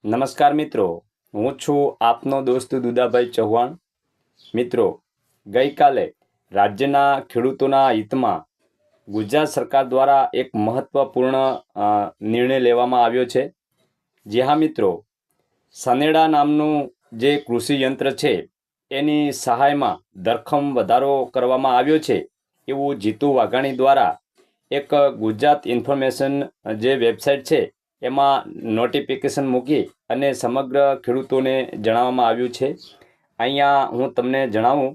નમસ્કાર મિત્રો, હું છું આપનો દોસ્ત દુદાભાઈ ચૌહાણ। મિત્રો, ગઈકાલે રાજ્યના ખેડૂતોના હિતમાં ગુજરાત સરકાર દ્વારા એક મહત્વપૂર્ણ નિર્ણય લેવામાં આવ્યો છે। જી હા મિત્રો, સનેડા નામનું જે કૃષિ યંત્ર છે એની સહાયમાં ધરખમ વધારો કરવામાં આવ્યો છે એવું જીતુ વાઘાણી દ્વારા એક ગુજરાત ઇન્ફોર્મેશન જે વેબસાઇટ છે એમાં નોટિફિકેશન મૂકી અને સમગ્ર ખેડૂતોને જણાવવામાં આવ્યું છે। અહીંયા હું તમને જણાવું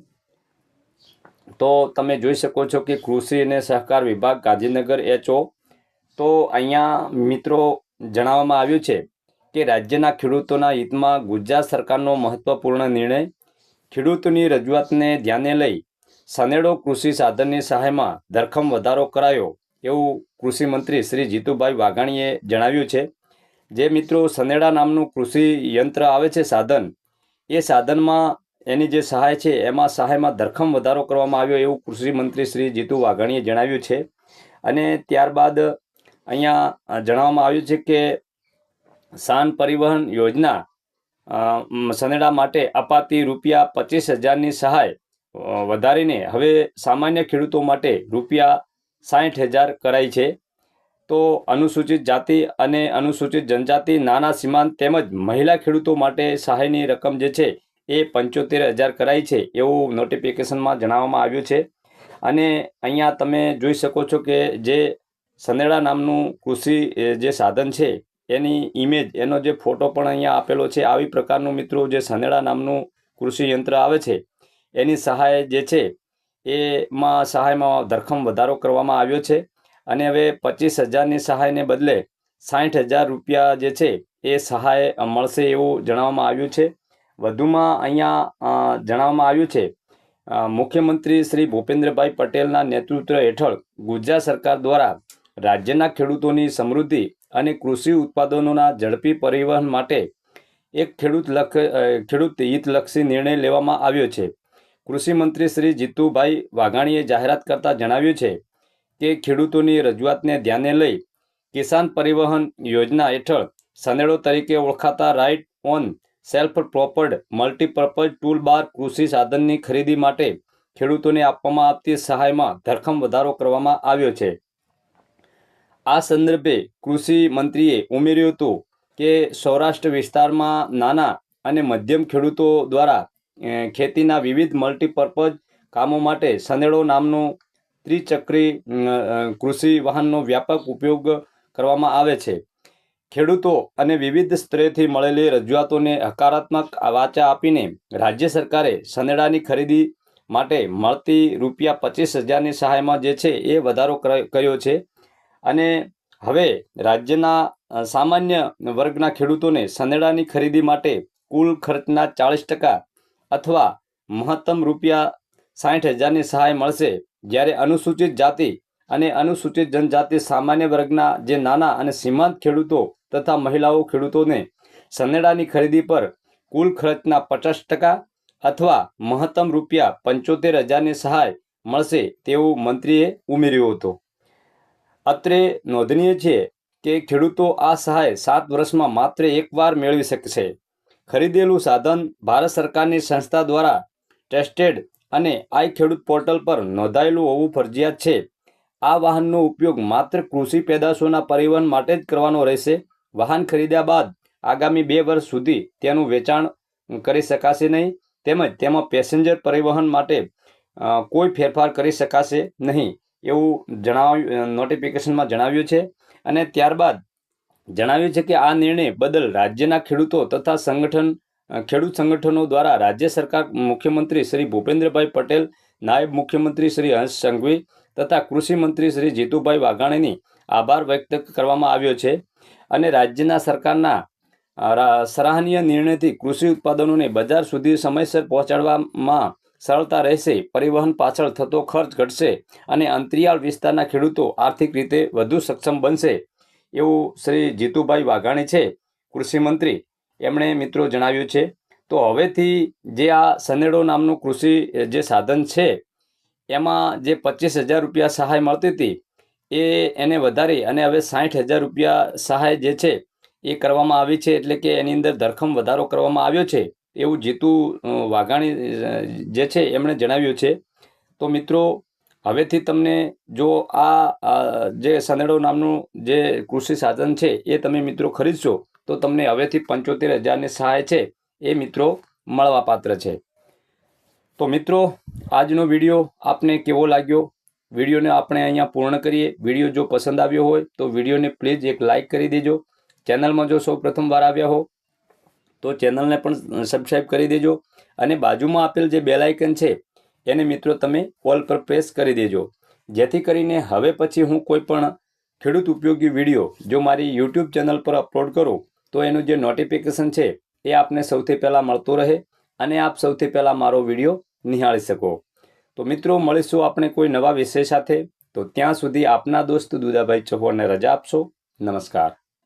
તો તમે જોઈ શકો છો કે કૃષિ અને સહકાર વિભાગ ગાંધીનગર HO। તો અહીંયા મિત્રો જણાવવામાં આવ્યું છે કે રાજ્યના ખેડૂતોના હિતમાં ગુજરાત સરકારનો મહત્વપૂર્ણ નિર્ણય। ખેડૂતોની રજૂઆતને ધ્યાને લઈ સનેડો કૃષિ સાધનની સહાયમાં ધરખમ વધારો કરાયો એવું કૃષિ મંત્રી શ્રી જીતુભાઈ વાઘાણીએ જણાવ્યું છે। જે મિત્રો સનેડા નામનું કૃષિ યંત્ર આવે છે સાધન, એ સાધનમાં એની જે સહાય છે એમાં સહાયમાં ધરખમ વધારો કરવામાં આવ્યો એવું કૃષિ મંત્રી શ્રી જીતુ વાઘાણીએ જણાવ્યું છે। અને ત્યારબાદ અહીંયા જણાવવામાં આવ્યું છે કે શાન પરિવહન યોજના સનેડા માટે અપાતી ₹25,000ની સહાય વધારીને હવે સામાન્ય ખેડૂતો માટે ₹60,000 કરાઈ છે। તો અનુસૂચિત જાતિ અને અનુસૂચિત જનજાતિ, નાના સીમાંત તેમજ મહિલા ખેડૂતો માટે સહાયની રકમ જે છે એ 75,000 કરાઈ છે એવું નોટિફિકેશનમાં જણાવવામાં આવ્યું છે। અને અહીંયા તમે જોઈ શકો છો કે જે સનેડા નામનું કૃષિ જે સાધન છે એની ઇમેજ, એનો જે ફોટો પણ અહીંયા આપેલો છે। આવી પ્રકારનું મિત્રો જે સનેડા નામનું કૃષિ યંત્ર આવે છે એની સહાય જે છે એમાં સહાયમાં ધરખમ વધારો કરવામાં આવ્યો છે અને હવે 25,000ની સહાયને બદલે ₹60,000 જે છે એ સહાય મળશે એવું જણાવવામાં આવ્યું છે। વધુમાં અહીંયા જણાવવામાં આવ્યું છે મુખ્યમંત્રી શ્રી ભૂપેન્દ્રભાઈ પટેલના નેતૃત્વ હેઠળ ગુજરાત સરકાર દ્વારા રાજ્યના ખેડૂતોની સમૃદ્ધિ અને કૃષિ ઉત્પાદનોના ઝડપી પરિવહન માટે એક ખેડૂત હિતલક્ષી નિર્ણય લેવામાં આવ્યો છે। કૃષિ મંત્રી શ્રી જીતુભાઈ વાઘાણીએ જાહેરાત કરતા જણાવ્યું છે કે ખેડૂતોની રજૂઆતને ધ્યાને લઈ કિસાન પરિવહન યોજના હેઠળ સનેડો તરીકે ઓળખાતા ride on self propelled multipurpose tool bar કૃષિ સાધનની ખરીદી માટે ખેડૂતોને આપવામાં આવતી સહાયમાં ધરખમ વધારો કરવામાં આવ્યો છે। આ સંદર્ભે કૃષિ મંત્રીએ ઉમેર્યું હતું કે સૌરાષ્ટ્ર વિસ્તારમાં નાના અને મધ્યમ ખેડૂતો દ્વારા ખેતીના વિવિધ મલ્ટીપર્પઝ કામો માટે સનેડો નામનું ત્રિચક્રી કૃષિ વાહનનો વ્યાપક ઉપયોગ કરવામાં આવે છે। ખેડૂતો અને વિવિધ સ્તરેથી મળેલી રજૂઆતોને હકારાત્મક વાચા આપીને રાજ્ય સરકારે સનેડાની ખરીદી માટે મળતી ₹25,000ની સહાયમાં જે છે એ વધારો કર્યો છે। અને હવે રાજ્યના સામાન્ય વર્ગના ખેડૂતોને સનેડાની ખરીદી માટે કુલ ખર્ચના 40% અથવા મહત્તમ ₹60,000ની સહાય મળશે। જ્યારે અનુસૂચિત જાતિ અને અનુસૂચિત જનજાતિ સામાન્ય વર્ગના જે નાના અને સીમાંત ખેડૂતો તથા મહિલાઓ ખેડૂતોને સનેડાની ખરીદી પર કુલ ખર્ચના 50% અથવા મહત્તમ ₹75,000ની સહાય મળશે તેવું મંત્રીએ ઉમેર્યું હતું। અત્રે નોંધનીય છે કે ખેડૂતો આ સહાય 7 વર્ષમાં માત્ર એકવાર મેળવી શકશે। ખરીદેલું સાધન ભારત સરકારની સંસ્થા દ્વારા ટેસ્ટેડ અને આઈ ખેડૂત પોર્ટલ પર નોંધાયેલું હોવું ફરજિયાત છે। આ વાહનનો ઉપયોગ માત્ર કૃષિ પેદાશોના પરિવહન માટે જ કરવાનો રહેશે। વાહન ખરીદ્યા બાદ આગામી 2 વર્ષ સુધી તેનું વેચાણ કરી શકાશે નહીં, તેમજ તેમાં પેસેન્જર પરિવહન માટે કોઈ ફેરફાર કરી શકાશે નહીં એવું નોટિફિકેશનમાં જણાવ્યું છે। અને ત્યારબાદ જણાવ્યું છે કે આ નિર્ણય બદલ રાજ્યના ખેડૂતો તથા ખેડૂત સંગઠનો દ્વારા રાજ્ય સરકાર, મુખ્યમંત્રી શ્રી ભૂપેન્દ્રભાઈ પટેલ, નાયબ મુખ્યમંત્રી શ્રી હર્ષ સંઘવી તથા કૃષિ મંત્રી શ્રી જીતુભાઈ વાઘાણીની આભાર વ્યક્ત કરવામાં આવ્યો છે। અને રાજ્યના સરકારના સરાહનીય નિર્ણયથી કૃષિ ઉત્પાદનોને બજાર સુધી સમયસર પહોંચાડવામાં સરળતા રહેશે, પરિવહન પાછળ થતો ખર્ચ ઘટશે અને અંતરિયાળ વિસ્તારના ખેડૂતો આર્થિક રીતે વધુ સક્ષમ બનશે એવું શ્રી જીતુભાઈ વાઘાણી છે કૃષિ મંત્રી, એમણે મિત્રો જણાવ્યું છે। તો હવેથી જે આ સનેડો નામનું કૃષિ જે સાધન છે એમાં જે ₹25,000 સહાય મળતી હતી એને વધારી અને હવે ₹60,000 સહાય જે છે એ કરવામાં આવી છે, એટલે કે એની અંદર ધરખમ વધારો કરવામાં આવ્યો છે એવું જીતુ વાઘાણી જે છે એમણે જણાવ્યું છે. તો મિત્રો, હવેથી તમને જો આ જે સનેડો નામનું જે કૃષિ સાધન છે એ તમે મિત્રો ખરીદશો તો તમને હવેથી 75,000ની સહાય છે એ મિત્રો મળવાપાત્ર છે. તો મિત્રો, આજનો વિડીયો આપને કેવો લાગ્યો? વિડીયોને આપણે અહીંયા પૂર્ણ કરીએ. વિડીયો જો પસંદ આવ્યો હોય તો વિડીયોને પ્લીઝ એક લાઇક કરી દેજો. ચેનલમાં જો સૌ પ્રથમવાર આવ્યા હો તો ચેનલને પણ સબસ્ક્રાઈબ કરી દેજો, અને બાજુમાં આપેલ જે બેલ આઇકન છે એને મિત્રો તમે ઓલ પર પ્રેસ કરી દેજો, જેથી કરીને હવે પછી હું કોઈ પણ ખેડૂત ઉપયોગી વિડીયો જો મારી યુટ્યુબ ચેનલ પર અપલોડ કરું તો એનું જે નોટિફિકેશન છે એ આપને સૌથી પહેલાં મળતું રહે અને આપ સૌથી પહેલાં મારો વિડીયો નિહાળી શકો. તો મિત્રો, મળીશું આપણે કોઈ નવા વિષય સાથે. તો ત્યાં સુધી આપના દોસ્ત દુદાભાઈ ચૌહાણને રજા આપશો. નમસ્કાર.